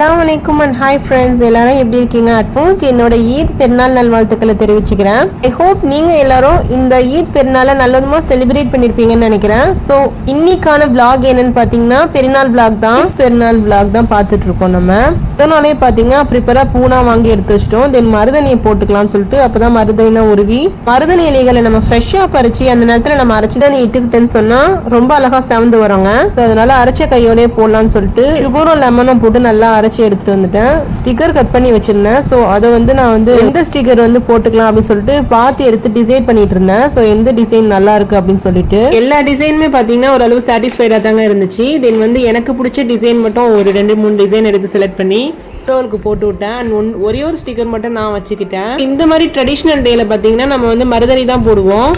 அஸ்ஸலாமு அலைக்கும் and hi friends, எல்லாரும் எப்படி இருக்கீங்க? அட் ஃபர்ஸ்ட் என்னோட ஈத் பெருநாள் நல்வாழ்த்துக்களை தெரிவிச்சுக்கிறேன். ஐ ஹோப் நீங்க எல்லாரும் இந்த ஈத் பெருநாளை நல்லதுமா செலிப்ரேட் பண்ணிருப்பீங்கன்னு நினைக்கிறேன். ஸோ இன்னைக்கான vlog என்னன்னு பார்த்தீங்கன்னா பெருநாள் vlog தான். பெருநாள் vlog தான் பார்த்துட்டு இருக்கோம். நம்ம இதனாலே பார்த்தீங்கன்னா ப்ரிப்பரா பூனா வாங்கி எடுத்து வச்சிட்டோம். தென் மருதணியை போட்டுக்கலாம்னு சொல்லிட்டு அப்பதான் மருதணினா உருவி மருதணி இலைகளை நம்ம ஃப்ரெஷ்ஷா பறிச்சு அந்த நேரத்தில் நம்ம அரைச்சி தான் இட்டுக்கிட்டேன்னு சொன்னா ரொம்ப அழகா செவந்து வரோங்க. அதனால அரைச்ச கையோடய போடலாம்னு சொல்லிட்டு சுகரும் லெமனும் போட்டு நல்லா அரைச்சி எடுத்துட்டு வந்துட்டேன். ஸ்டிக்கர் கட் பண்ணி வச்சிருந்தேன். ஸோ அதை நான் எந்த ஸ்டிக்கர் போட்டுக்கலாம் அப்படின்னு சொல்லிட்டு பார்த்து எடுத்து டிசைன் பண்ணிட்டு இருந்தேன். ஸோ எந்த டிசைன் நல்லா இருக்கு அப்படின்னு சொல்லிட்டு எல்லா டிசைனுமே பார்த்தீங்கன்னா ஓரளவு சாட்டிஸ்ஃபைடா தாங்க இருந்துச்சு. தென் எனக்கு பிடிச்ச டிசைன் மட்டும் ஒரு 2-3 டிசைன் எடுத்து செலக்ட் பண்ணி ஸ்டோருக்கு போட்டு விட்டேன். ஒரே ஒரு ஸ்டிக்கர் மட்டும் நான் வச்சுக்கிட்டேன். இந்த மாதிரி ட்ரெடிஷ்னல் டேல பார்த்தீங்கன்னா நம்ம மருதணி தான் போடுவோம்.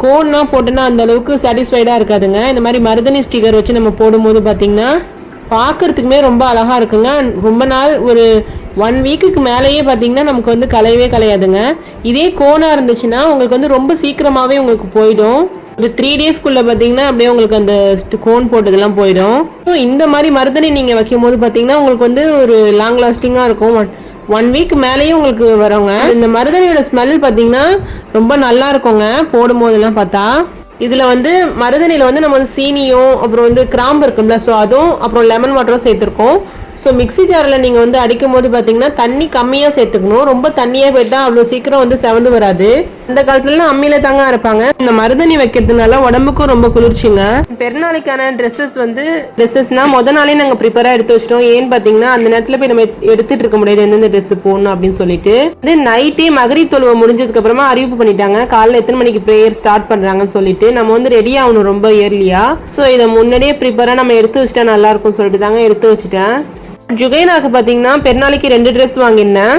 கோன்னா போட்டோன்னா அந்த அளவுக்கு சாட்டிஸ்ஃபைடா இருக்காதுங்க. இந்த மாதிரி மருதணி ஸ்டிக்கர் வச்சு நம்ம போடும்போது பார்த்தீங்கன்னா பார்க்கறதுக்குமே ரொம்ப அழகா இருக்குங்க. ரொம்ப நாள் ஒரு 1 வீக்குக்கு மேலேயே பார்த்தீங்கன்னா நமக்கு கலையவே கலையாதுங்க. இதே கோனா இருந்துச்சுன்னா உங்களுக்கு ரொம்ப சீக்கிரமாகவே உங்களுக்கு போயிடும். ஒரு 3 டேஸ்க்குள்ள பார்த்தீங்கன்னா அப்படியே உங்களுக்கு அந்த கோன் போட்டதெல்லாம் போயிடும். ஸோ இந்த மாதிரி மருதணி நீங்கள் வைக்கும் போது பார்த்தீங்கன்னா உங்களுக்கு ஒரு லாங் லாஸ்டிங்காக இருக்கும். 1 வீக் மேலேயும் உங்களுக்கு வரவங்க. இந்த மருதணியோட ஸ்மெல் பார்த்தீங்கன்னா ரொம்ப நல்லா இருக்குங்க போடும்போதெல்லாம் பார்த்தா. இதில் மருதணியில் நம்ம சீனியும் அப்புறம் கிராம்பு இருக்கும்ல, ஸோ அதுவும் அப்புறம் லெமன் வாட்டரும் சேர்த்துருக்கோம். ஸோ மிக்ஸி ஜாரில் நீங்கள் அடிக்கும் போது பார்த்தீங்கன்னா தண்ணி கம்மியாக சேர்த்துக்கணும். ரொம்ப தண்ணியாக போயிட்டால் அவ்வளோ சீக்கிரம் செவந்து வராது. இந்த காலத்துலலாம் அம்மியில் தாங்க அரைப்பாங்க. இந்த மருதணி வைக்கிறதுனால உடம்புக்கும் ரொம்ப குளிர்ச்சிங்க. பெருநாளைக்கான ட்ரெஸ்ஸஸ்னா முத நாளே நாங்கள் ப்ரிப்பராக எடுத்து வச்சிட்டோம். ஏன்னு பார்த்தீங்கன்னா அந்த நேரத்தில் போய் நம்ம எடுத்துட்டு இருக்க முடியாது எந்தெந்த ட்ரெஸ் போடணும் அப்படின்னு சொல்லிட்டு. நைட்டே மகரிப் தொழுவை முடிஞ்சதுக்கு அப்புறமா அறிவிப்பு பண்ணிட்டாங்க காலைல எத்தனை மணிக்கு ப்ரேயர் ஸ்டார்ட் பண்ணுறாங்கன்னு சொல்லிட்டு. நம்ம ரெடி ஆகணும் ரொம்ப இயர்லியா. ஸோ இதை முன்னாடியே ப்ரிப்பராக நம்ம எடுத்து வச்சுட்டா நல்லா இருக்கும்னு சொல்லிட்டு தாங்க எடுத்து வச்சுட்டேன். ஜுகைனாக்கு பார்த்தீங்கன்னா பெருநாளைக்கு 2 ட்ரெஸ் வாங்கியிருந்தேன்.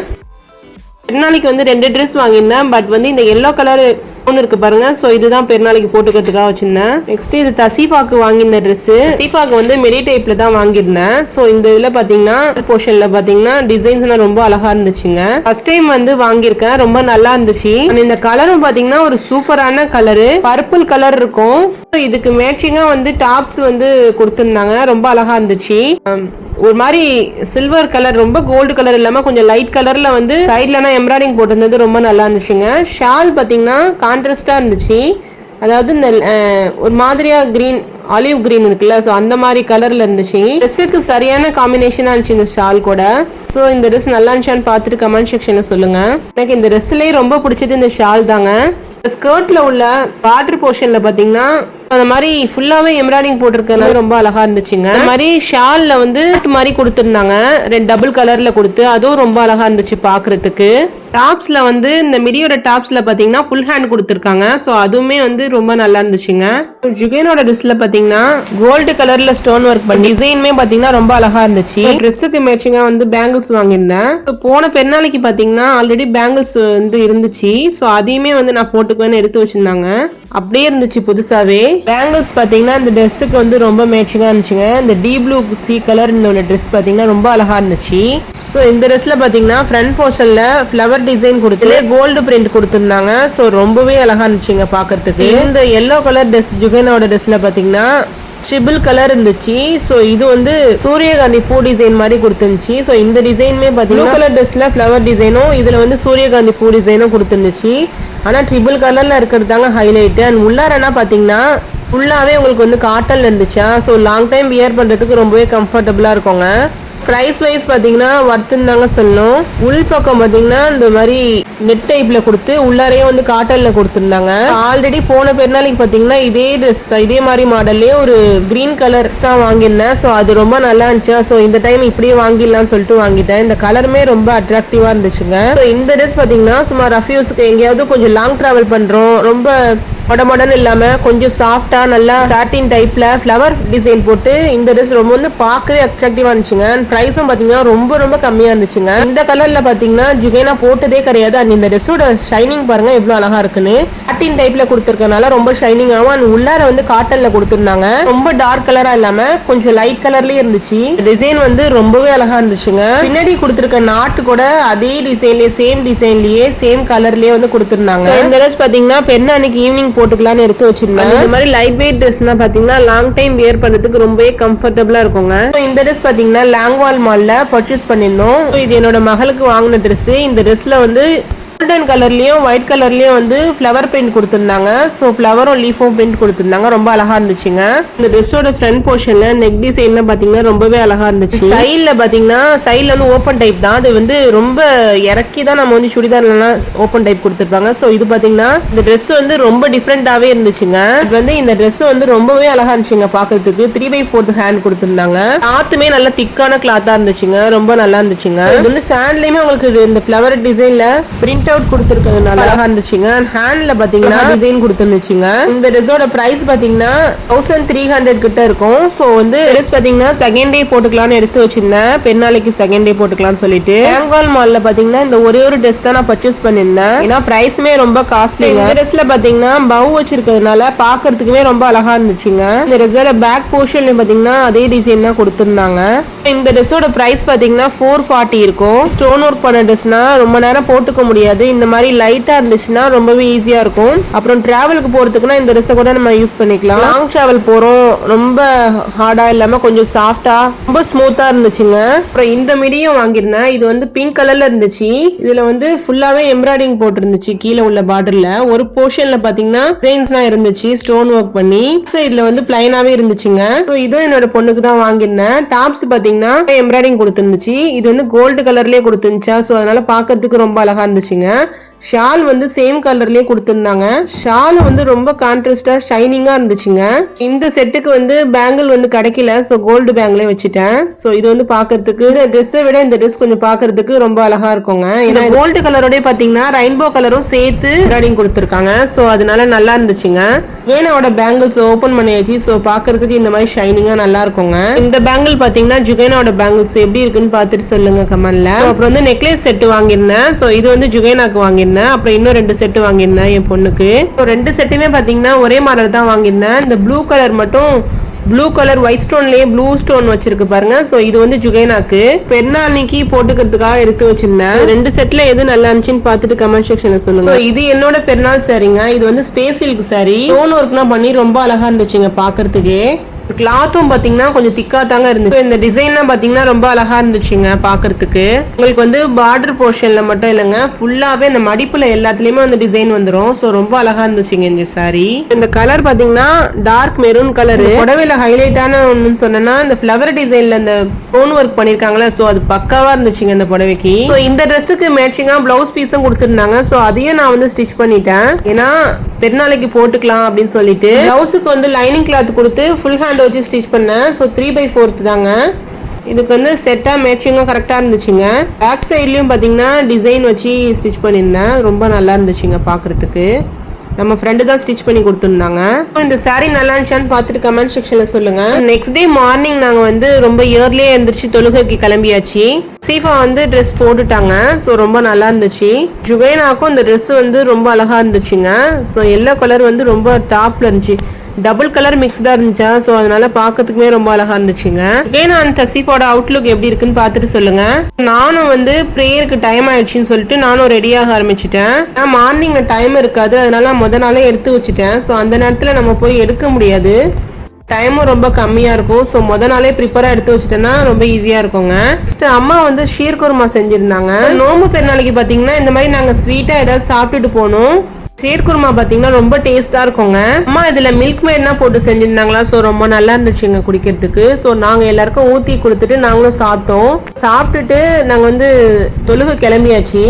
பெருநாளைக்கு 2 ட்ரெஸ் வாங்கியிருந்தேன். பட் இந்த எல்லோ கலர் ஒன்று இருக்கு பாருங்க. ஸோ இதுதான் பெருநாளைக்கு போட்டுக்கிறதுக்காக வச்சிருந்தேன். நெக்ஸ்ட் இது தசீஃபாக்கு வாங்கியிருந்த ட்ரெஸ். தசீஃபாக்கு மெரி டைப்ல தான் வாங்கியிருந்தேன். ஸோ இந்த இதில் பார்த்தீங்கன்னா போர்ஷன்ல பார்த்தீங்கன்னா டிசைன்ஸ்லாம் ரொம்ப அழகா இருந்துச்சுங்க. ஃபர்ஸ்ட் டைம் வாங்கியிருக்கேன். ரொம்ப நல்லா இருந்துச்சு. இந்த கலரும் பார்த்தீங்கன்னா ஒரு சூப்பரான கலரு, பர்பிள் கலர் இருக்கும். இதுக்கு மேட்சிங்கா டாப்ஸ் கொடுத்துருந்தாங்க. ரொம்ப அழகா இருந்துச்சு. ஒரு மாதிரி சில்வர் கலர், ரொம்ப கோல்டு கலர் இல்லாம கொஞ்சம் லைட் கலர்ல சைட்லனா எம்ப்ராய்டிங் போட்டிருந்தது ரொம்ப நல்லா இருந்துச்சுங்க. ஷால் பாத்தீங்கன்னா கான்ட்ராஸ்டா இருந்துச்சு. அதாவது இந்த ஒரு மாதிரியா கிரீன், ஆலிவ் கிரீன் இருக்குல்ல, ஸோ அந்த மாதிரி கலர்ல இருந்துச்சு. ட்ரெஸ்ஸுக்கு சரியான காம்பினேஷனா இருந்துச்சு இந்த ஷால் கூட. ஸோ இந்த ட்ரெஸ் நல்லா இருந்துச்சான்னு பார்த்துட்டு கமெண்ட் செக்ஷன்ல சொல்லுங்க. எனக்கு இந்த ட்ரெஸ்லயே ரொம்ப பிடிச்சது இந்த ஷால் தாங்க. ஸ்கர்ட்ல உள்ள பார்டர் போர்ஷன்ல பாத்தீங்கன்னா அந்த மாதிரி ஃபுல்லாவே எம்ப்ராய்டிங் போட்டிருக்கனால ரொம்ப அழகா இருந்துச்சுங்க. இந்த மாதிரி ஷால்ல மாதிரி கொடுத்துருந்தாங்க, 2 டபுள் கலர்ல கொடுத்து, அதுவும் ரொம்ப அழகா இருந்துச்சு பாக்குறதுக்கு. டாப்ஸ்ல இந்த மிடியோட டாப்ஸ்ல பாத்தீங்கன்னா ஃபுல் ஹேண்ட் கொடுத்துருக்காங்க. ஸோ அதுவுமே ரொம்ப நல்லா இருந்துச்சுங்க. ஜுகேனோட ட்ரெஸ்ல பாத்தீங்கன்னா கோல்டு கலர்ல ஸ்டோன் ஒர்க் பண்ணி டிசைனுமே பாத்தீங்கன்னா ரொம்ப அழகா இருந்துச்சு. ட்ரெஸ்ஸுக்கு மேட்சிங்கா பேங்கிள்ஸ் வாங்கியிருந்தேன். போன பெருநாளைக்கு பாத்தீங்கன்னா ஆல்ரெடி பேங்கிள்ஸ் இருந்துச்சு. ஸோ அதையுமே நான் போட்டுக்குவேன்னு எடுத்து வச்சிருந்தாங்க. அப்படியே இருந்துச்சு புதுசாவே. பேங்கிள்ஸ் பாத்தீங்கன்னா இந்த ட்ரெஸ்ஸுக்கு ரொம்ப மேட்சிங்கா இருந்துச்சுங்க. இந்த டீ ப்ளூ சி கலர் உள்ள ட்ரெஸ் பாத்தீங்கன்னா ரொம்ப அழகா இருந்துச்சு. ஸோ இந்த ட்ரெஸ்ல பாத்தீங்கன்னா ஃப்ரண்ட் போர்ஷன்ல ஃபிளவர் டிசைன் கொடுத்து கோல்டு பிரிண்ட் கொடுத்துருந்தாங்க. ஸோ ரொம்பவே அழகா இருந்துச்சுங்க பாக்கிறதுக்கு. இந்த எல்லோ கலர் ட்ரெஸ் ஜுகேனாவோட ட்ரெஸ்ல பாத்தீங்கன்னா ட்ரிபிள் கலர் இருந்துச்சு. ஸோ இது சூரியகாந்தி பூ டிசைன் மாதிரி கொடுத்துருந்துச்சு. ஸோ இந்த டிசைனுமே பாத்தீங்கன்னா கலர் ட்ரெஸ்ல ஃபிளவர் டிசைனும் இதுல சூரியகாந்தி பூ டிசைனும் கொடுத்துருந்துச்சு. ஆனா ட்ரிபிள் கலர்ல இருக்கிறது தாங்க ஹைலைட். அண்ட் உள்ளாரனா பாத்தீங்கன்னா ஃபுல்லாவே உங்களுக்கு காட்டன்ல இருந்துச்சா. ஸோ லாங் டைம் வியர் பண்றதுக்கு ரொம்பவே கம்ஃபர்டபுளா இருக்குங்க. பிரைஸ் வைஸ் பாத்தீங்கன்னா வர்த்துன்னு தாங்க சொல்லணும். உள் பக்கம் பாத்தீங்கன்னா இந்த மாதிரி நெட் டைப்ல கொடுத்து உள்ளாரையும் காட்டன்ல கொடுத்துருந்தாங்க. ஆல்ரெடி போன பெருநாளைக்கு பாத்தீங்கன்னா இதே ட்ரெஸ் இதே மாதிரி மாடல்லே ஒரு கிரீன் கலர் தான் வாங்கியிருந்தேன். ஸோ அது ரொம்ப நல்லா இருந்துச்சு. ஸோ இந்த டைம் இப்படியே வாங்கிடலாம்னு சொல்லிட்டு வாங்கிட்டேன். இந்த கலருமே ரொம்ப அட்ராக்டிவா இருந்துச்சுங்க. ஸோ இந்த ட்ரெஸ் பாத்தீங்கன்னா சும்மா ரஃப்யூஸ்க்கு எங்கேயாவது கொஞ்சம் லாங் டிராவல் பண்றோம், ரொம்ப மொடமொடன் இல்லாம கொஞ்சம் சாஃப்டா நல்லா சாட்டின் டைப்ல ஃபிளவர் டிசைன் போட்டு இந்த ட்ரெஸ் ரொம்ப பார்க்கவே அட்ராக்டிவா இருந்துச்சுங்க. பிரைஸும் பாத்தீங்கன்னா ரொம்ப ரொம்ப கம்மியா இருந்துச்சுங்க. இந்த கலர்ல பாத்தீங்கன்னா ஜுகேனா போட்டதே கிடையாது. அண்ட் இந்த ட்ரெஸ்ஸோட ஷைனிங் பாருங்க எவ்வளவு அழகா இருக்குன்னு. சாட்டின் டைப்ல கொடுத்துருக்கனால ரொம்ப ஷைனிங் ஆகும். அண்ட் உள்ளார காட்டன்ல கொடுத்துருந்தாங்க. ரொம்ப டார்க் கலரா இல்லாம கொஞ்சம் லைட் கலர்லயே இருந்துச்சு. டிசைன் ரொம்பவே அழகா இருந்துச்சுங்க. பின்னாடி கொடுத்துருக்க நாட்டு கூட அதே டிசைன்லயே சேம் கலர்லயே கொடுத்துருந்தாங்க. இந்த ட்ரெஸ் பாத்தீங்கன்னா பெருநாளைக்கு ஈவினிங் போட்டுக்கலாம்னு எடுத்து வச்சிருந்தேன். இந்த மாதிரி லைட் வெயிட் ட்ரெஸ்னா பாத்தீங்கன்னா லாங் டைம் வியர் பண்றதுக்கு ரொம்பவே கம்ஃபர்டபுளா இருக்குங்க. இந்த ட்ரெஸ் பாத்தீங்கன்னா லாங்வால் மால்ல பர்ச்சேஸ் பண்ணிருந்தோம். இது என்னோட மகளுக்கு வாங்கின ட்ரெஸ். இந்த ட்ரெஸ்ல வந்து கோல்டன் கலர்லயும் ஒயிட் கலர்லயும் வந்து ஃப்ளவர் பெயிண்ட் கொடுத்திருந்தாங்க. ஸோ ஃப்ளவரும் லீஃபும் பெயிண்ட் கொடுத்திருந்தாங்க. ரொம்ப அழகா இருந்துச்சுங்க. இந்த ட்ரெஸ்ஸோட ஃப்ரண்ட் போர்ஷன்ல நெக் டிசைன்ல பாத்தீங்கன்னா ரொம்பவே அழகா இருந்துச்சு. சைட்ல பாத்தீங்கன்னா சைட்ல வந்து ஓப்பன் டைப் தான். அது வந்து ரொம்ப இறக்கி தான் நம்ம வந்து சுடிதார்ல ஓப்பன் டைப் கொடுத்திருப்பாங்க. ஸோ இது பாத்தீங்கன்னா இந்த ட்ரெஸ் வந்து ரொம்ப டிஃப்ரெண்டாவே இருந்துச்சுங்க. இது வந்து இந்த ட்ரெஸ் வந்து ரொம்பவே அழகா இருந்துச்சுங்க பாக்குறதுக்கு. 3/4 ஹேண்ட் கொடுத்திருந்தாங்க. கிளாத்துமே நல்ல திக்கான கிளாத்தா இருந்துச்சுங்க. ரொம்ப நல்லா இருந்துச்சுங்க. இது வந்து ஃபேன்லயுமே உங்களுக்கு இந்த ஃப்ளவர் டிசைன்ல பிரிண்ட் அவுட் கொடுத்திருக்கிறதுனால அழகா இருந்துச்சுங்க. ஹேண்ட்ல பாத்தீங்கன்னா டிசைன் கொடுத்திருந்துச்சுங்க. இந்த ட்ரெஸ்ஸோட பிரைஸ் பாத்தீங்கன்னா 1300 கிட்ட இருக்கும். சோ வந்து ட்ரெஸ் பாத்தீங்கன்னா செகண்ட் டே போட்டுக்கலாம்னு எடுத்து வச்சிருந்தேன். பெருநாளைக்கு செகண்ட் டே போட்டுக்கலாம்னு சொல்லிட்டு பெங்கால் மால்ல பாத்தீங்கன்னா இந்த ஒரே ஒரு ட்ரெஸ் தான் நான் பர்ச்சேஸ் பண்ணிருந்தேன். ஏன்னா பிரைஸுமே ரொம்ப காஸ்ட்லிங்க. இந்த ட்ரெஸ்ல பாத்தீங்கன்னா பவ் வச்சிருக்கிறதுனால பாக்குறதுக்குமே ரொம்ப அழகா இருந்துச்சுங்க. இந்த ட்ரெஸ்ஸோட பேக் போர்ஷன்ல பாத்தீங்கன்னா அதே டிசைன் தான் கொடுத்திருந்தாங்க. இந்த ட்ரெஸ்ஸோட பிரைஸ் பாத்தீங்கன்னா 440 இருக்கும். ஸ்டோன் ஒர்க் பண்ண ட்ரெஸ்னா ரொம்ப நேரம் போட்டுக்க முடியாது. இந்த மாதிரி லைட்டா இருந்துச்சுன்னா ரொம்பவே ஈஸியா இருக்கும். அப்புறம் டிராவலுக்கு போறதுக்குன்னா இந்த ட்ரெஸ் கூட நம்ம யூஸ் பண்ணிக்கலாம். லாங் டிராவல் போறோம், ரொம்ப ஹார்டா இல்லாம கொஞ்சம் சாஃப்டா ரொம்ப ஸ்மூத்தா இருந்துச்சுங்க. அப்புறம் இந்த மிடியும் வாங்கியிருந்தேன். இது வந்து பிங்க் கலர்ல இருந்துச்சு. இதுல வந்து ஃபுல்லாவே எம்ப்ராய்டிங் போட்டு இருந்துச்சு. கீழே உள்ள பார்டர்ல ஒரு போர்ஷன்ல பாத்தீங்கன்னா டிசைன்ஸ்லாம் இருந்துச்சு ஸ்டோன் ஒர்க் பண்ணி. சைடுல வந்து பிளைனாவே இருந்துச்சுங்க. இதுவும் என்னோட பொண்ணுக்கு தான் வாங்கியிருந்தேன். டாப்ஸ் பாத்தீங்கன்னா எம்ப்ராய்டிங் கொடுத்துருந்துச்சு. இது வந்து கோல்டு கலர்லயே கொடுத்துருந்துச்சா, சோ அதனால பாக்கிறதுக்கு ரொம்ப அழகா இருந்துச்சுங்க. ஷால் வந்து சேம் கலர்லயே கொடுத்திருந்தாங்க. ஷால் வந்து ரொம்ப கான்ட்ராஸ்டா ஷைனிங்கா இருந்துச்சுங்க. இந்த செட்டுக்கு வந்து பேங்கிள் வந்து கிடைக்கல. சோ கோல்டு பேங்கிளே வச்சுட்டேன். சோ இது வந்து பாக்குறதுக்கு இந்த ட்ரெஸ்ஸை விட இந்த ட்ரெஸ் கொஞ்சம் பாக்குறதுக்கு ரொம்ப அழகா இருக்குங்க. ஏன்னா கோல்டு கலரோட பாத்தீங்கன்னா ரெயின்போ கலரும் சேர்த்து ரைடிங் கொடுத்திருக்காங்க. சோ அதனால நல்லா இருந்துச்சுங்க. வேணாவோட பேங்கிள்ஸ் ஓபன் பண்ணியாச்சு. சோ பாக்குறதுக்கு இந்த மாதிரி ஷைனிங்கா நல்லா இருக்குங்க. இந்த பேங்கிள் பாத்தீங்கன்னா ஜுகேனாவோட பேங்கிள்ஸ் எப்படி இருக்குன்னு பாத்துட்டு சொல்லுங்க கமெண்ட்ல. அப்புறம் வந்து நெக்லஸ் செட் வாங்கியிருந்தேன். சோ இது வந்து ஜுகேனாக்கு வாங்கியிருந்தேன். அப்புறம் இன்னும் 2 செட் வாங்கியிருந்தேன் என் பொண்ணுக்கு. 2 செட்டுமே பாத்தீங்கன்னா ஒரே மாடல் தான் வாங்கியிருந்தேன். இந்த ப்ளூ கலர் மட்டும் ப்ளூ கலர் ஒயிட் ஸ்டோன்லயே ப்ளூ ஸ்டோன் வச்சிருக்கு பாருங்க. சோ இது வந்து ஜுகேனாக்கு பெருநாளைக்கு போட்டுக்கிறதுக்காக எடுத்து வச்சிருந்தேன். 2 செட்ல எது நல்லா இருந்துச்சுன்னு பாத்துட்டு கமெண்ட் செக்ஷன்ல சொல்லுங்க. இது என்னோட பெருநாள் சாரிங்க. இது வந்து ஸ்பேஸ் சில்க் சாரி. ஸ்டோன் ஒர்க்லாம் பண்ணி ரொம்ப அழகா இருந்துச்சுங்க பாக்குறதுக்கே. கிளாத்தும் பாத்தீங்கன்னா கொஞ்சம் திக்கா தாங்க இருந்துச்சு. இந்த டிசைன்லாம் பாத்தீங்கன்னா ரொம்ப அழகா இருந்துச்சுங்க பாக்குறதுக்கு. உங்களுக்கு வந்து பார்டர் போர்ஷன்ல மட்டும் இல்லைங்க, ஃபுல்லாவே இந்த மடிப்புல எல்லாத்துலயுமே வந்து டிசைன் வந்துரும். சோ ரொம்ப அழகா இருந்துச்சுங்க இந்த சாரி. இந்த கலர் பாத்தீங்கன்னா டார்க் மெரூன் கலர். புடவையில ஹைலைட்டான ஒண்ணுன்னு சொன்னா இந்த ஃபிளவர் டிசைன்ல இந்த ஸ்டோன் ஒர்க் பண்ணிருக்காங்களா, சோ அது பக்காவா இருந்துச்சுங்க இந்த புடவைக்கு. சோ இந்த ட்ரெஸ்ஸுக்கு மேட்சிங்கா பிளவுஸ் பீஸும் கொடுத்திருந்தாங்க. சோ அதையும் நான் வந்து ஸ்டிச் பண்ணிட்டேன். ஏன்னா பெருநாளைக்கு போட்டுக்கலாம் அப்படின்னு சொல்லிட்டு பிளவுஸுக்கு வந்து லைனிங் கிளாத் கொடுத்து ஃபுல் ஹேண்ட் வச்சு ஸ்டிச் பண்ணேன். ஸோ 3/4 தாங்க. இதுக்கு வந்து செட்டா மேட்சிங்கும் கரெக்டா இருந்துச்சுங்க. பேக் சைட்லயும் பாத்தீங்கன்னா டிசைன் வச்சு ஸ்டிச் பண்ணியிருந்தேன். ரொம்ப நல்லா இருந்துச்சுங்க பாக்குறதுக்கு. நம்ம ஃப்ரெண்டு தான் ஸ்டிச் பண்ணி கொடுத்துருந்தாங்க. இந்த சாரி நல்லா இருந்துச்சான்னு பார்த்துட்டு கமெண்ட் செக்ஷன்ல சொல்லுங்க. நெக்ஸ்ட் டே மார்னிங் நாங்க வந்து ரொம்ப இயர்லியே எழுந்திரிச்சு தொழுகைக்கு கிளம்பியாச்சு. சீஃபா வந்து ட்ரெஸ் போட்டுட்டாங்க. ஸோ ரொம்ப நல்லா இருந்துச்சு. ஜுவேனாக்கும் இந்த ட்ரெஸ் வந்து ரொம்ப அழகா இருந்துச்சுங்க. ஸோ எல்லோ கலர் வந்து ரொம்ப டாப்ல இருந்துச்சு. டபுள் கலர் மிக்ஸ்டா இருந்துச்சா, ஸோ அதனால பாக்கிறதுக்குமே ரொம்ப அழகா இருந்துச்சுங்க. நான் தசீஃபோட அவுட்லுக் எப்படி இருக்குன்னு பார்த்துட்டு சொல்லுங்க. நானும் வந்து ப்ரேயருக்கு டைம் ஆயிடுச்சுன்னு சொல்லிட்டு நானும் ரெடியாக ஆரம்பிச்சிட்டேன். மார்னிங் டைம் இருக்காது, அதனால முத நாளே எடுத்து வச்சுட்டேன். ஸோ அந்த நேரத்தில் நம்ம போய் எடுக்க முடியாது, டைமும் ரொம்ப கம்மியா இருக்கும். ஸோ முத நாளே ப்ரிப்பரா எடுத்து வச்சுட்டேன்னா ரொம்ப ஈஸியா இருக்குங்க. அம்மா வந்து ஷீர் குருமா செஞ்சிருந்தாங்க. நோம்பு பெருநாளைக்கு பாத்தீங்கன்னா இந்த மாதிரி நாங்க ஸ்வீட்டா ஏதாவது சாப்பிட்டுட்டு போனோம். ஷீர் குருமா பாத்தீங்கன்னா ரொம்ப டேஸ்டா இருக்குங்க. அம்மா இதுல மில்க் மேட்னா போட்டு செஞ்சிருந்தாங்களா, சோ ரொம்ப நல்லா இருந்துச்சுங்க குடிக்கிறதுக்கு. சோ நாங்க எல்லாருக்கும் ஊத்தி கொடுத்துட்டு நாங்களும் சாப்பிட்டோம். சாப்பிட்டுட்டு நாங்க வந்து தொழுகை கிளம்பியாச்சு.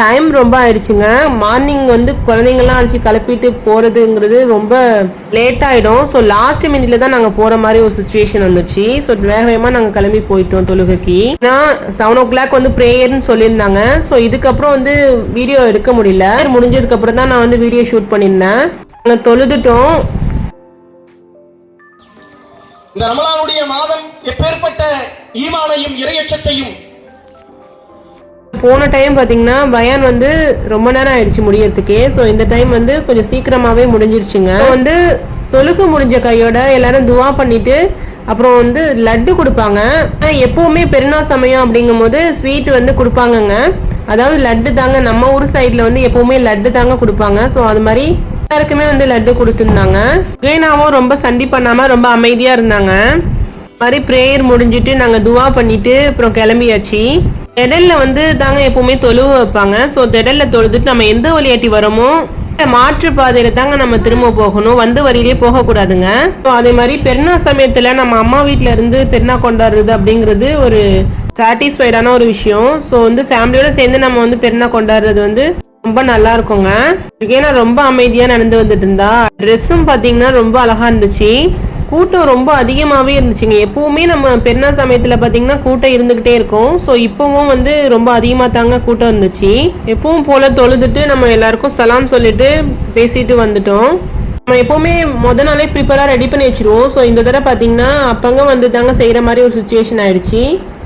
டைம் ரொம்ப ஆயிடுச்சுங்க. மார்னிங் வந்து குழந்தைங்கலாம் அழைச்சி கிளப்பிட்டு போறதுங்கிறது ரொம்ப லேட் ஆயிடும். ஸோ லாஸ்ட் மினிட்ல தான் நாங்க போற மாதிரி ஒரு சுச்சுவேஷன் வந்துச்சு. ஸோ வேக வேகமா நாங்க கிளம்பி போயிட்டோம் தொழுகைக்கு. 7 o'clock வந்து ப்ரேயர்னு சொல்லியிருந்தாங்க. ஸோ இதுக்கப்புறம் வந்து வீடியோ எடுக்க முடியல. முடிஞ்சதுக்கு அப்புறம் தான் நான் வந்து வீடியோ ஷூட் பண்ணியிருந்தேன். நாங்க தொழுதுட்டோம். இந்த ரமலானுடைய மாதம் எப்பேற்பட்ட ஈமானையும் இறையச்சத்தையும். போன டைம் பாத்தீங்கன்னா பயான் வந்து ரொம்ப நேரம் ஆயிடுச்சு முடியறதுக்கே. ஸோ இந்த டைம் வந்து கொஞ்சம் சீக்கிரமாவே முடிஞ்சிருச்சுங்க. வந்து தொழுக்கு முடிஞ்ச கையோட எல்லாரும் துவா பண்ணிட்டு அப்புறம் வந்து லட்டு கொடுப்பாங்க. எப்பவுமே பெருநாள் சமயம் அப்படிங்கும் போது ஸ்வீட் வந்து கொடுப்பாங்கங்க. அதாவது லட்டு தாங்க, நம்ம ஊர் சைட்ல வந்து எப்பவுமே லட்டு தாங்க கொடுப்பாங்க. ஸோ அது மாதிரி எல்லாருக்குமே வந்து லட்டு கொடுத்துருந்தாங்க. சுகைனாவும் ரொம்ப சண்டி பண்ணாமல் ரொம்ப அமைதியாக இருந்தாங்க. மாதிரி ப்ரேயர் முடிஞ்சிட்டு நாங்கள் துவா பண்ணிட்டு அப்புறம் கிளம்பியாச்சு. திடல்ல வந்து தாங்க எப்பவுமே தொழுவு வைப்பாங்க. ஸோ திடல்ல தொழுதுட்டு நம்ம எந்த வழியாட்டி வரோமோ மாற்று பாதையில தாங்க நம்ம திரும்ப போகணும், வந்து வழியிலே போகக்கூடாதுங்க. ஸோ அதே மாதிரி பெருநா சமயத்தில் நம்ம அம்மா வீட்டில இருந்து பெருநா கொண்டாடுறது அப்படிங்கிறது ஒரு சாட்டிஸ்ஃபைடான ஒரு விஷயம். ஸோ வந்து ஃபேமிலியோட சேர்ந்து நம்ம வந்து பெருநா கொண்டாடுறது வந்து ரொம்ப நல்லா இருக்குங்க. ஏன்னா ரொம்ப அமைதியாக நடந்து வந்துட்டு இருந்தா. ட்ரெஸ்ஸும் பார்த்தீங்கன்னா ரொம்ப அழகா இருந்துச்சு. கூட்டம் ரொம்ப அதிகமாகவே இருந்துச்சுங்க. எப்பவுமே நம்ம பெருநா சமயத்தில் பார்த்தீங்கன்னா கூட்டம் இருந்துக்கிட்டே இருக்கும். ஸோ இப்போவும் வந்து ரொம்ப அதிகமாக தாங்க கூட்டம் இருந்துச்சு. எப்பவும் போல தொழுதுட்டு நம்ம எல்லாருக்கும் சலாம் சொல்லிட்டு பேசிட்டு வந்துட்டோம். நம்ம எப்பவுமே நாளே ப்ரிப்பராக ரெடி பண்ணி வச்சிருவோம். ஸோ இந்த தடவை பார்த்தீங்கன்னா அப்பங்க வந்து தாங்க செய்கிற மாதிரி ஒரு சுச்சுவேஷன் ஆயிடுச்சு.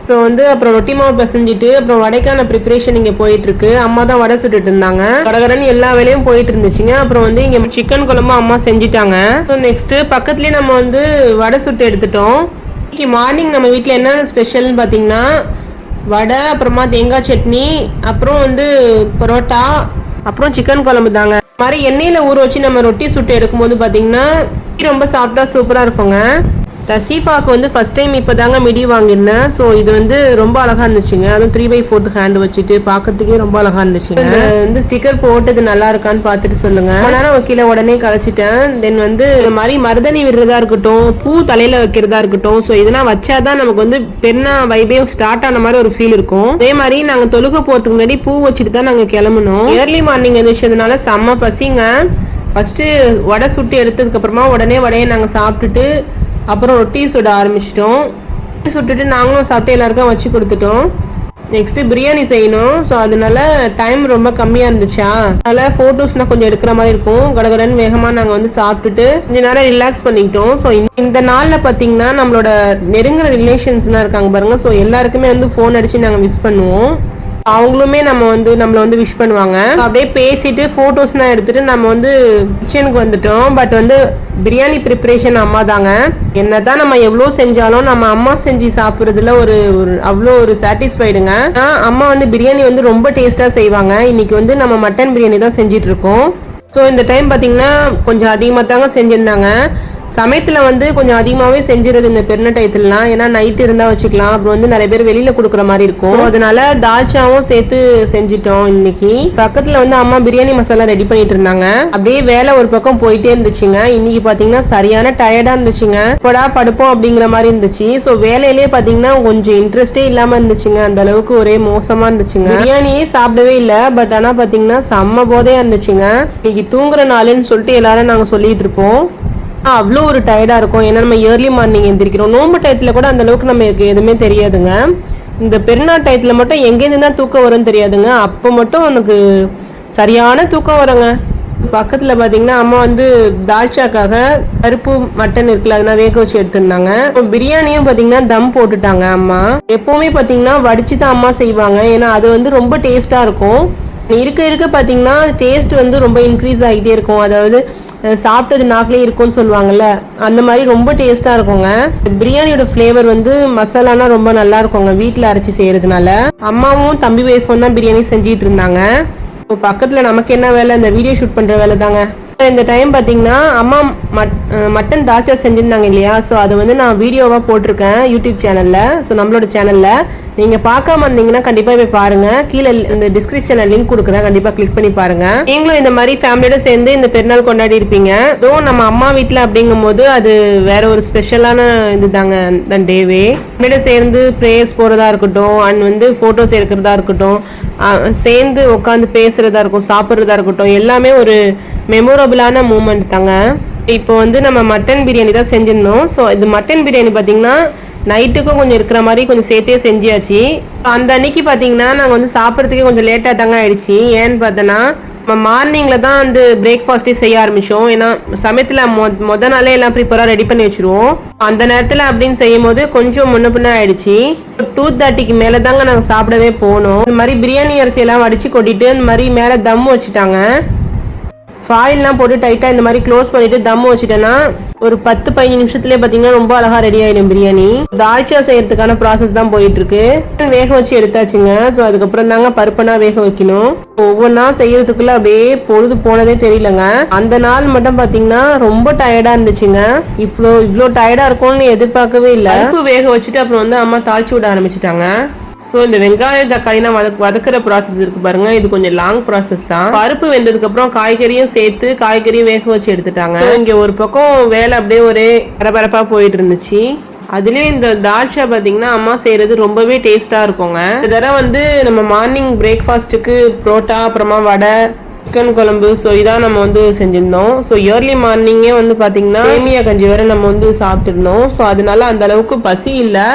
ஸோ வந்து அப்புறம் ரொட்டி மாவு பிசைஞ்சிட்டு அப்புறம் வடைக்கான ப்ரிப்பரேஷன் இங்கே போயிட்டு இருக்கு. அம்மா தான் வடை சுட்டுட்டு இருந்தாங்க. கடகடன்னு எல்லா வேலையும் போயிட்டு இருந்துச்சுங்க. அப்புறம் வந்து இங்கே சிக்கன் குழம்பு அம்மா செஞ்சுட்டாங்க. ஸோ நெக்ஸ்ட் பக்கத்துலேயே நம்ம வந்து வடை சுட்டு எடுத்துட்டோம். இன்னைக்கு மார்னிங் நம்ம வீட்டில் என்ன ஸ்பெஷல்னு பார்த்தீங்கன்னா வடை, அப்புறமா தேங்காய் சட்னி, அப்புறம் வந்து பரோட்டா, அப்புறம் சிக்கன் குழம்பு தாங்க. மாதிரி எண்ணெயில் ஊற வச்சு நம்ம ரொட்டி சுட்டு எடுக்கும்போது பார்த்தீங்கன்னா ரொம்ப சாஃப்டாக சூப்பராக இருக்குங்க. தசீஃபாவுக்கு வந்து ஃபர்ஸ்ட் டைம் இப்போ தாங்க மிடி வாங்கியிருந்தேன். ஸோ இது வந்து ரொம்ப அழகாக இருந்துச்சுங்க. அதுவும் 3/4 ஹேண்ட் வச்சுட்டு பார்க்கறதுக்கே ரொம்ப அழகாக இருந்துச்சுங்க. வந்து ஸ்டிக்கர் போட்டது நல்லா இருக்கான்னு பார்த்துட்டு சொல்லுங்க. நேரம் கீழே உடனே கழிச்சிட்டேன். தென் வந்து இந்த மாதிரி மருதணி விடுறதா இருக்கட்டும், பூ தலையில வைக்கிறதா இருக்கட்டும், ஸோ இதெல்லாம் வச்சாதான் நமக்கு வந்து பெருநா வைபே ஸ்டார்ட் ஆன மாதிரி ஒரு ஃபீல் இருக்கும். அதே மாதிரி நாங்கள் தொழுக போகிறதுக்கு முன்னாடி பூ வச்சுட்டு தான் நாங்கள் கிளம்பணும். ஏர்லி மார்னிங் எழுந்திரிச்சதுனால செம்ம பசிங்க. ஃபர்ஸ்ட் வடை சுட்டு எடுத்ததுக்கு அப்புறமா உடனே வடையை நாங்கள் சாப்பிட்டுட்டு அப்புறம் ரொட்டி சுட ஆரம்பிச்சிட்டோம். ரொட்டி சுட்டுட்டு நாங்களும் சாப்பிட்டு எல்லாருக்கும் வச்சு கொடுத்துட்டோம். நெக்ஸ்ட்டு பிரியாணி செய்யணும். ஸோ அதனால டைம் ரொம்ப கம்மியாக இருந்துச்சா, அதனால் ஃபோட்டோஸ்னால் கொஞ்சம் எடுக்கிற மாதிரி இருக்கும். கடகடன்னு வேகமாக நாங்கள் வந்து சாப்பிட்டுட்டு கொஞ்சம் நேரம் ரிலாக்ஸ் பண்ணிக்கிட்டோம். ஸோ இந்த நாளில் பார்த்தீங்கன்னா நம்மளோட நெருங்குற ரிலேஷன்ஸ்லாம் இருக்காங்க பாருங்க. ஸோ எல்லாருக்குமே வந்து ஃபோன் அடித்து நாங்கள் மிஸ் பண்ணுவோம். அவங்களுமே நம்மளை வந்து விஷ் பண்ணுவாங்க. அப்படியே பேசிட்டு ஃபோட்டோஸ்லாம் எடுத்துட்டு நம்ம வந்து கிச்சனுக்கு வந்துட்டோம். பட் வந்து பிரியாணி ப்ரிப்பரேஷன் அம்மா தாங்க. என்னதான் நம்ம எவ்வளோ செஞ்சாலும் நம்ம அம்மா செஞ்சு சாப்பிட்றதுல ஒரு அவ்வளோ ஒரு சாட்டிஸ்ஃபைடுங்க. அம்மா வந்து பிரியாணி வந்து ரொம்ப டேஸ்ட்டாக செய்வாங்க. இன்னைக்கு வந்து நம்ம மட்டன் பிரியாணி தான் செஞ்சிட்டு இருக்கோம். ஸோ இந்த டைம் பார்த்தீங்கன்னா கொஞ்சம் அதிகமாக தாங்க செஞ்சுருந்தாங்க. சமயத்தில் வந்து கொஞ்சம் அதிகமாகவே செஞ்சிருது இந்த பெருநா டயத்துலலாம். ஏன்னா நைட்டு இருந்தால் வச்சுக்கலாம், அப்புறம் வந்து நிறைய பேர் வெளியில் கொடுக்குற மாதிரி இருக்கும். அதனால தால்ச்சாவும் சேர்த்து செஞ்சிட்டோம். இன்னைக்கு பக்கத்தில் வந்து அம்மா பிரியாணி மசாலா ரெடி பண்ணிட்டு இருந்தாங்க. அப்படியே வேலை ஒரு பக்கம் போயிட்டே இருந்துச்சுங்க. இன்னைக்கு பார்த்தீங்கன்னா சரியான டயர்டாக இருந்துச்சுங்க. இப்படா படுப்போம் அப்படிங்கிற மாதிரி இருந்துச்சு. ஸோ வேலையிலே பார்த்தீங்கன்னா கொஞ்சம் இன்ட்ரெஸ்டே இல்லாமல் இருந்துச்சுங்க. அந்த அளவுக்கு ஒரே மோசமாக இருந்துச்சுங்க. பிரியாணியே சாப்பிடவே இல்லை. பட் ஆனால் பார்த்தீங்கன்னா செம்ம போதையாக இருந்துச்சுங்க. இன்னைக்கு தூங்குற நாளுன்னு சொல்லிட்டு எல்லாரும் நாங்கள் சொல்லிட்டு இருப்போம். அவ்வளோ ஒரு டயர்டாக இருக்கும். ஏன்னா நம்ம ஏர்லி மார்னிங் எந்திரிக்கிறோம். நோம்பு டயத்தில் கூட அந்த அளவுக்கு நமக்கு எதுவுமே தெரியாதுங்க. இந்த பெருநா டயத்தில் மட்டும் எங்கேருந்து தான் தூக்கம் வரும்னு தெரியாதுங்க. அப்போ மட்டும் எனக்கு சரியான தூக்கம் வருங்க. பக்கத்தில் பார்த்தீங்கன்னா அம்மா வந்து தால்ச்சாக்காக பருப்பு மட்டன் இருக்குல்ல, அதெல்லாம் வேக வச்சு எடுத்துருந்தாங்க. பிரியாணியும் பார்த்தீங்கன்னா தம் போட்டுட்டாங்க அம்மா. எப்போவுமே பார்த்தீங்கன்னா வடிச்சு தான் அம்மா செய்வாங்க. ஏன்னா அது வந்து ரொம்ப டேஸ்ட்டாக இருக்கும். இருக்க பார்த்தீங்கன்னா டேஸ்ட் வந்து ரொம்ப இன்க்ரீஸ் ஆகிட்டே இருக்கும். அதாவது சாப்பிட்டது நாக்கிலே இருக்கும்னு சொல்லுவாங்கல்ல, அந்த மாதிரி ரொம்ப டேஸ்ட்டாக இருக்குங்க. பிரியாணியோட ஃப்ளேவர் வந்து மசாலானா ரொம்ப நல்லா இருக்குங்க வீட்டில் அரைச்சி செய்கிறதுனால. அம்மாவும் தம்பி வைஃபும் தான் பிரியாணி செஞ்சிட்டு இருந்தாங்க. பக்கத்தில் நமக்கு என்ன வேலை, இந்த வீடியோ ஷூட் பண்ணுற வேலை தாங்க. இந்த டைம் பார்த்தீங்கன்னா அம்மா மட்டன் தால்ச்சா செஞ்சுருந்தாங்க இல்லையா. ஸோ அதை வந்து நான் வீடியோவாக போட்டிருக்கேன் யூடியூப் சேனலில். ஸோ நம்மளோட சேனலில் நீங்கள் பார்க்காம இருந்தீங்கன்னா கண்டிப்பாக போய் பாருங்கள். கீழே இந்த டிஸ்கிரிப்ஷனில் லிங்க் கொடுக்குறேன், கண்டிப்பாக கிளிக் பண்ணி பாருங்கள். நீங்களும் இந்த மாதிரி ஃபேமிலியோட சேர்ந்து இந்த பெருநாள் கொண்டாடி இருப்பீங்க. அதுவும் நம்ம அம்மா வீட்டில் அப்படிங்கும் போது அது வேற ஒரு ஸ்பெஷலான இது தாங்க அந்த டேவே. ஃபேமிலியோட சேர்ந்து ப்ரேயர்ஸ் போகிறதா இருக்கட்டும், அண்ட் வந்து ஃபோட்டோஸ் எடுக்கிறதா இருக்கட்டும், சேர்ந்து உட்காந்து பேசுகிறதா இருக்கும், சாப்பிட்றதா இருக்கட்டும், எல்லாமே ஒரு மெமோரபிளான மூமெண்ட் தாங்க. இப்போ வந்து நம்ம மட்டன் பிரியாணி தான் செஞ்சிருந்தோம். ஸோ இது மட்டன் பிரியாணி பார்த்தீங்கன்னா நைட்டுக்கும் கொஞ்சம் இருக்கிற மாதிரி கொஞ்சம் சேர்த்தே செஞ்சியாச்சு. அந்த அன்னைக்கு பார்த்தீங்கன்னா நாங்கள் வந்து சாப்பிட்றதுக்கே கொஞ்சம் லேட்டாக தாங்க ஆயிடுச்சு. ஏன்னு பார்த்தோன்னா நம்ம மார்னிங்கில் தான் வந்து பிரேக்ஃபாஸ்ட்டே செய்ய ஆரம்பித்தோம். ஏன்னா சமயத்தில் மொதல் நாளே எல்லாம் ப்ரிப்பராக ரெடி பண்ணி வச்சுருவோம். அந்த நேரத்தில் அப்படின்னு செய்யும் போது கொஞ்சம் முன்ன பின்ன ஆயிடுச்சு. 2:30க்கு மேலே தாங்க நாங்கள் சாப்பிடவே போனோம். இந்த மாதிரி பிரியாணி அரிசியெல்லாம் வடித்து கொட்டிட்டு இந்த மாதிரி மேலே தம் வச்சுட்டாங்க. ஃபாயில்லாம் போட்டு டைட்டாக இந்த மாதிரி க்ளோஸ் பண்ணிட்டு தம் வச்சுட்டேன்னா ஒரு 10-15 நிமிஷத்துலேயே பார்த்தீங்கன்னா ரொம்ப அழகா ரெடி ஆயிடும் பிரியாணி. தால்ச்சா செய்யறதுக்கான ப்ராசஸ் தான் போயிட்டு இருக்கு. வேக வச்சு எடுத்தாச்சுங்க. ஸோ அதுக்கப்புறம் தாங்க பருப்பனா வேக வைக்கணும். ஒவ்வொன்றா செய்யறதுக்குள்ள அப்படியே பொழுது போனதே தெரியலங்க. அந்த நாள் மட்டும் பார்த்தீங்கன்னா ரொம்ப டயர்டா இருந்துச்சுங்க. இவ்வளோ டயர்டா இருக்கும்னு எதிர்பார்க்கவே இல்லை. பருப்பு வேக வச்சுட்டு அப்புறம் வந்து அம்மா தாளிச்சு விட ஆரம்பிச்சிட்டாங்க. ஸோ இந்த வெங்காயம் தக்காளினா வதக்குற ப்ராசஸ் இருக்கு பாருங்க, இது கொஞ்சம் லாங் ப்ராசஸ் தான். பருப்பு வெந்ததுக்கு அப்புறம் காய்கறியும் சேர்த்து காய்கறியும் வேக வச்சு எடுத்துட்டாங்க. இங்க ஒரு பக்கம் வேலை அப்படியே ஒரே பரபரப்பா போயிட்டு இருந்துச்சு. அதுலயும் இந்த தால்ச்சா பாத்தீங்கன்னா அம்மா செய்யறது ரொம்பவே டேஸ்டா இருக்குங்க. இந்த தடவை வந்து நம்ம மார்னிங் பிரேக்ஃபாஸ்ட்டுக்கு புரோட்டா அப்புறமா வடை சிக்கன் குழம்பு ஸோ இதான் நம்ம வந்து செஞ்சிருந்தோம். ஸோ இயர்லி மார்னிங்கே வந்து பாத்தீங்கன்னா சேமியா கஞ்சி வேற நம்ம வந்து சாப்பிட்டுருந்தோம். ஸோ அதனால அந்த அளவுக்கு பசி இல்லை.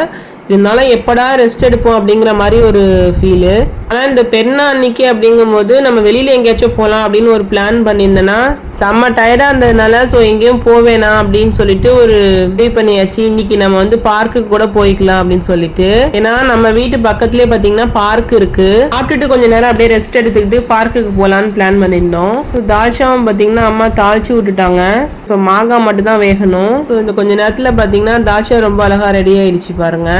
இதனால எப்படா ரெஸ்ட் எடுப்போம் அப்படிங்கிற மாதிரி ஒரு ஃபீலு. ஆனால் இந்த பெருநா அன்னைக்கு அப்படிங்கும் போது நம்ம வெளியில எங்கேயாச்சும் போகலாம் அப்படின்னு ஒரு பிளான் பண்ணியிருந்தேன்னா செம்ம டயர்டா இருந்ததுனால ஸோ எங்கேயும் போவேனா அப்படின்னு சொல்லிட்டு ஒரு ப்ரே பண்ணியாச்சு. இன்னைக்கு நம்ம வந்து பார்க்குக்கு கூட போய்க்கலாம் அப்படின்னு சொல்லிட்டு. ஏன்னா நம்ம வீட்டு பக்கத்துலேயே பார்த்தீங்கன்னா பார்க் இருக்கு. சாப்பிட்டுட்டு கொஞ்ச நேரம் அப்படியே ரெஸ்ட் எடுத்துக்கிட்டு பார்க்குக்கு போகலான்னு பிளான் பண்ணியிருந்தோம். ஸோ தால்ச்சாவும் பார்த்தீங்கன்னா அம்மா தாளிச்சு விட்டுட்டாங்க. இப்போ மாங்காய் மட்டும் தான் வேகணும். ஸோ இந்த கொஞ்ச நேரத்தில் பார்த்தீங்கன்னா தால்ச்சா ரொம்ப அழகா ரெடி ஆயிடுச்சு பாருங்க.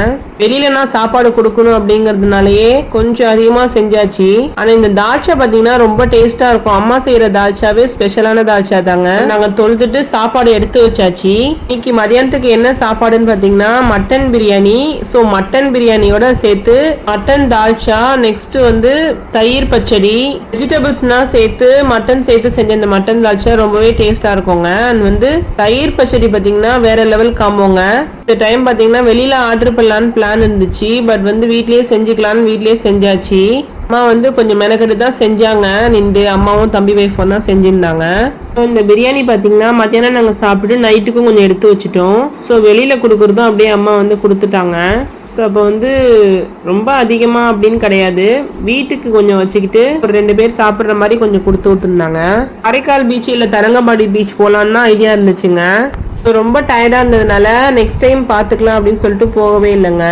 வெளியில நான் சாப்பாடு கொடுக்கணும் அப்படிங்கறதுனாலயே கொஞ்சம் அதிகமா செஞ்சாச்சு. ஆனா இந்த தால்ச்சா பாத்தீங்கன்னா ரொம்ப டேஸ்டா இருக்கும். அம்மா செய்யற தால்ச்சாவே ஸ்பெஷலான தால்ச்சா தாங்க. நாங்க தொழுதுட்டு சாப்பாடு எடுத்து வச்சாச்சு. இன்னைக்கு மதியானத்துக்கு என்ன சாப்பாடுன்னு பாத்தீங்கன்னா மட்டன் பிரியாணி. ஸோ மட்டன் பிரியாணியோட சேர்த்து மட்டன் தால்ச்சா, நெக்ஸ்ட் வந்து தயிர் பச்சடி, வெஜிடபிள்ஸ்னா சேர்த்து மட்டன் சேர்த்து செஞ்ச இந்த மட்டன் தால்ச்சா ரொம்பவே டேஸ்டா இருக்குங்க. அண்ட் வந்து தயிர் பச்சடி பாத்தீங்கன்னா வேற லெவல் காம்போங்க. இந்த டைம் பாத்தீங்கன்னா வெளியில ஆர்டர் பண்ணலான்னு பிளான் இருந்துச்சு. பட் வந்து வீட்லயே செஞ்சுக்கலான்னு வீட்லயே செஞ்சாச்சு. அம்மா வந்து கொஞ்சம் மெனக்கெட்டு தான் செஞ்சாங்க. நின்று அம்மாவும் தம்பி வைஃபும் தான் செஞ்சிருந்தாங்க. இந்த பிரியாணி பார்த்தீங்கன்னா மத்தியானம் நாங்கள் சாப்பிட்டு நைட்டுக்கும் கொஞ்சம் எடுத்து வச்சுட்டோம். ஸோ வெளியில் கொடுக்குறதும் அப்படியே அம்மா வந்து கொடுத்துட்டாங்க. ஸோ அப்போ வந்து ரொம்ப அதிகமாக அப்படின்னு கிடையாது, வீட்டுக்கு கொஞ்சம் வச்சுக்கிட்டு ஒரு 2 பேர் சாப்பிட்ற மாதிரி கொஞ்சம் கொடுத்து விட்டுருந்தாங்க. காரைக்கால் பீச் இல்லை தரங்கம்பாடி பீச் போகலான்னு ஐடியா இருந்துச்சுங்க. ஸோ ரொம்ப டயர்டாக இருந்ததுனால நெக்ஸ்ட் டைம் பார்த்துக்கலாம் அப்படின்னு சொல்லிட்டு போகவே இல்லைங்க.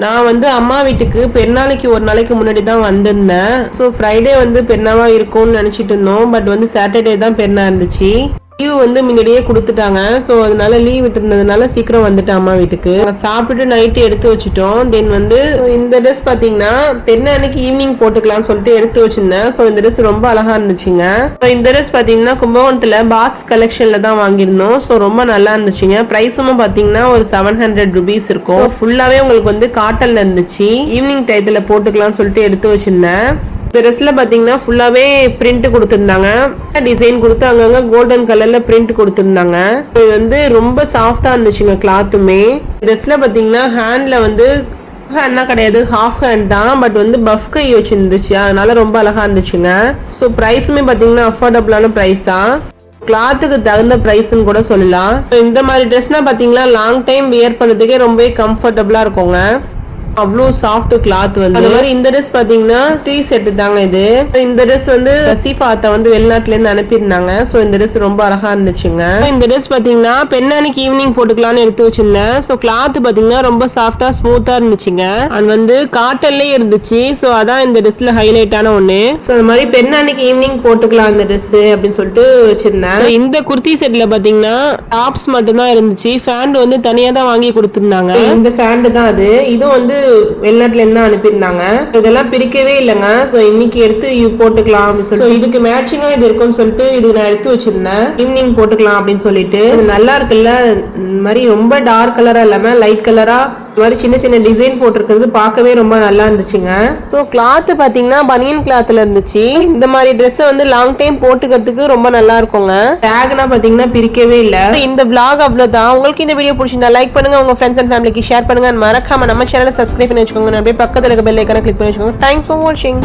நான் வந்து அம்மா வீட்டுக்கு பெருநாளைக்கு ஒரு நாளைக்கு முன்னாடி தான் வந்திருந்தேன். ஸோ ஃப்ரைடே வந்து பெருநாளாக இருக்கும்னு நினச்சிட்டு இருந்தோம். பட் வந்து சாட்டர்டே தான் பெருநா இருந்துச்சு. லீவ் வந்து முன்னாடியே கொடுத்துட்டாங்க. ஸோ அதனால லீவ் விட்டுருந்ததுனால சீக்கிரம் வந்துட்டேன் அம்மா வீட்டுக்கு. சாப்பிட்டு நைட்டு எடுத்து வச்சுட்டோம். தென் வந்து இந்த ட்ரெஸ் பார்த்தீங்கன்னா பெருநா அன்னைக்கு ஈவினிங் போட்டுக்கலாம்னு சொல்லிட்டு எடுத்து வச்சிருந்தேன். ஸோ இந்த ட்ரெஸ் ரொம்ப அழகா இருந்துச்சுங்க. இந்த ட்ரெஸ் பார்த்தீங்கன்னா கும்பகோணத்தில் பாஸ் கலெக்ஷன்ல தான் வாங்கியிருந்தோம். ஸோ ரொம்ப நல்லா இருந்துச்சுங்க. ப்ரைஸும் பார்த்தீங்கன்னா ஒரு 700 rupees இருக்கும். ஃபுல்லாகவே உங்களுக்கு வந்து காட்டன்ல இருந்துச்சு. ஈவினிங் டயத்தில் போட்டுக்கலாம்னு சொல்லிட்டு எடுத்து வச்சிருந்தேன். இந்த ட்ரெஸ்ல பாத்தீங்கன்னா ஃபுல்லாவே பிரிண்ட் கொடுத்துருந்தாங்க. டிசைன் கொடுத்து அங்கங்க கோல்டன் கலர்ல பிரிண்ட் கொடுத்துருந்தாங்க. இது வந்து ரொம்ப சாஃப்டா இருந்துச்சுங்க கிளாத்துமே. ட்ரெஸ்ல பாத்தீங்கன்னா ஹேண்ட்ல வந்து ஹேண்ட்னா கிடையாது, ஹாஃப் ஹேண்ட் தான். பட் வந்து பஃப் கை வச்சிருந்துச்சு, அதனால ரொம்ப அழகா இருந்துச்சுங்க. ஸோ ப்ரைஸுமே பாத்தீங்கன்னா அஃபோர்டபுளான ப்ரைஸ் தான். கிளாத்துக்கு தகுந்த ப்ரைஸ்ன்னு கூட சொல்லலாம். இந்த மாதிரி ட்ரெஸ்னா பாத்தீங்கன்னா லாங் டைம் வியர் பண்ணதுக்கே ரொம்ப கம்ஃபர்டபுளா இருக்குங்க. அவ்வளோ சாஃப்ட் கிளாத் வந்து. அது மாதிரி இந்த ட்ரெஸ் பாத்தீங்கன்னா 3 செட் தாங்க இது. இந்த ட்ரெஸ் வந்து ரசீஃபாத்த வந்து வெளிநாட்டுல இருந்து அனுப்பியிருந்தாங்க. ஸோ இந்த ட்ரெஸ் ரொம்ப அழகா இருந்துச்சுங்க. இந்த ட்ரெஸ் பாத்தீங்கன்னா பெண்ணானிக்கு ஈவினிங் போட்டுக்கலாம்னு எடுத்து வச்சிருந்தேன். ஸோ கிளாத் பாத்தீங்கன்னா ரொம்ப சாஃப்டா ஸ்மூத்தா இருந்துச்சுங்க. அது வந்து காட்டன்லயே இருந்துச்சு. ஸோ அதான் இந்த ட்ரெஸ்ல ஹைலைட்டான ஒண்ணு. ஸோ அது மாதிரி பெண்ணானிக்கு ஈவினிங் போட்டுக்கலாம் இந்த ட்ரெஸ் அப்படின்னு சொல்லிட்டு வச்சிருந்தேன். இந்த குர்த்தி செட்ல பாத்தீங்கன்னா டாப்ஸ் மட்டும் தான் இருந்துச்சு. ஃபேண்ட் வந்து தனியா தான் வாங்கி கொடுத்துருந்தாங்க. இந்த ஃபேண்ட் தான் அது. இதுவும் வந்து வெளிநாட்டுல இருந்து அனுப்பியிருந்தாங்க. இதெல்லாம் பிரிக்கவே இல்லைங்க. ஸோ இன்னைக்கு எடுத்து போட்டுக்கலாம் அப்படின்னு சொல்லிட்டு இதுக்கு மேட்சிங்கா இது இருக்கும்னு சொல்லிட்டு இது நான் எடுத்து வச்சிருந்தேன். ஈவினிங் போட்டுக்கலாம் அப்படின்னு சொல்லிட்டு. நல்லா இருக்குல்ல, இந்த மாதிரி ரொம்ப டார்க் கலரா இல்லாம லைட் கலரா இந்த மாதிரி சின்ன சின்ன டிசைன் போட்டிருக்கிறது பார்க்கவே ரொம்ப நல்லா இருந்துச்சுங்க. ஸோ கிளாத் பாத்தீங்கன்னா பனியன் கிளாத்ல இருந்துச்சு. இந்த மாதிரி ட்ரெஸ் வந்து லாங் டைம் போட்டுக்கிறதுக்கு ரொம்ப நல்லா இருக்குங்க. டேக்னா பாத்தீங்கன்னா பிரிக்கவே இல்லை. இந்த vlog அவ்வளவுதான். உங்களுக்கு இந்த வீடியோ பிடிச்சிருந்தா லைக் பண்ணுங்க, உங்க ஃப்ரெண்ட்ஸ் அண்ட் ஃபேமிலிக்கு ஷேர் பண்ணுங்க. மறக்காம நம்ம சேனலை சப்ஸ்கிரைப் பண்ணி வச்சுக்கோங்க. அப்படியே பக்கத்துல இருக்க பெல் ஐகானை கிளிக் பண்ணி வச்சுக்கோங்க. தேங்க்ஸ் ஃபார் வாட்சிங்.